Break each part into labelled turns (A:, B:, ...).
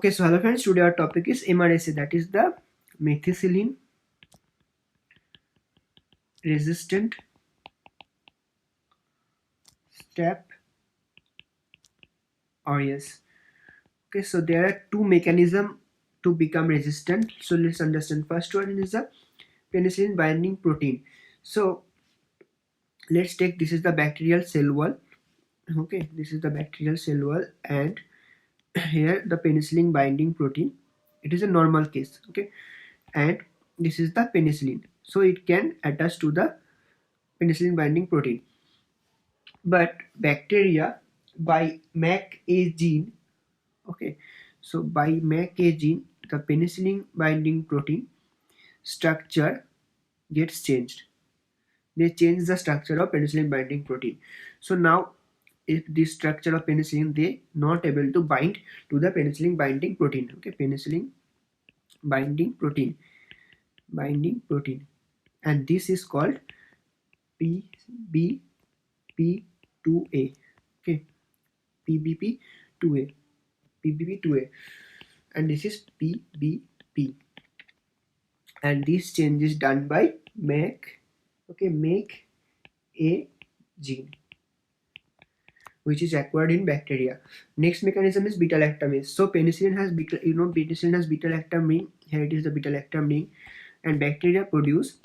A: Okay, so hello friends, today our topic is MRSA, that is the methicillin resistant staph aureus. Okay, so there are two mechanisms to become resistant. So let's understand. First one is the penicillin binding protein. So let's take, this is the bacterial cell wall. Okay, this is the bacterial cell wall, and here the penicillin binding protein. It is a normal case. Okay, and this is the penicillin. So it can attach to the penicillin binding protein. But bacteria, by MAC-A gene, okay, so by MAC-A gene, the penicillin binding protein structure gets changed. They change the structure of penicillin binding protein. So now, if this structure of penicillin, they not able to bind to the penicillin binding protein. Okay, penicillin binding protein, and this is called PBP2A. Okay, PBP2A, and this is PBP, and this change is done by MAC-A gene, which is acquired in bacteria. Next mechanism is beta lactamase. So penicillin has beta lactam ring. Here it is the beta lactam ring, and bacteria produce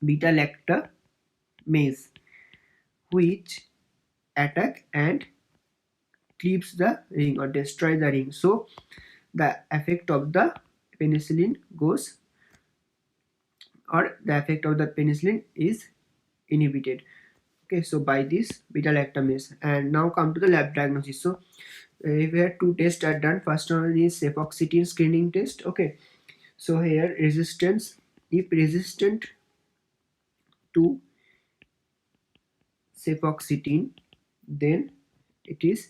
A: beta lactamase, which attack and cleaves the ring or destroy the ring. So the effect of the penicillin goes, or the effect of the penicillin is inhibited. Okay, so by this beta lactamase. And now come to the lab diagnosis. So here two tests are done. First one is cefoxitin screening test. Okay, so here resistance, if resistant to cefoxitin, then it is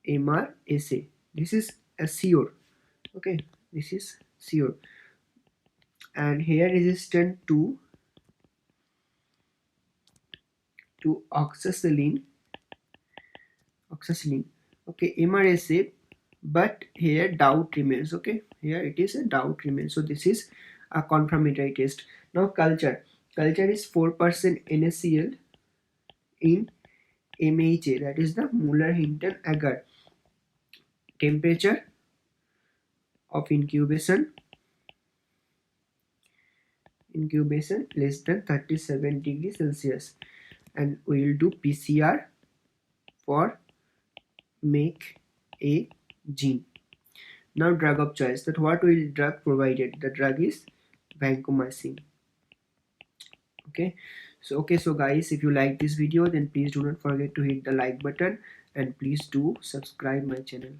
A: MRSA. This is a sure. Okay, this is sure. And here resistant to oxacillin. Okay, MRSA, but here doubt remains. Okay, here it is a doubt remains. So this is a confirmatory test. Now culture is 4% NaCl in MHA, that is the Muller-Hinton agar. Temperature of incubation less than 37 degrees Celsius, and we will do PCR for MAC-A gene. Now drug of choice, that what will drug provided? The drug is vancomycin. Okay, so guys, if you like this video, then please do not forget to hit the like button, and please do subscribe my channel.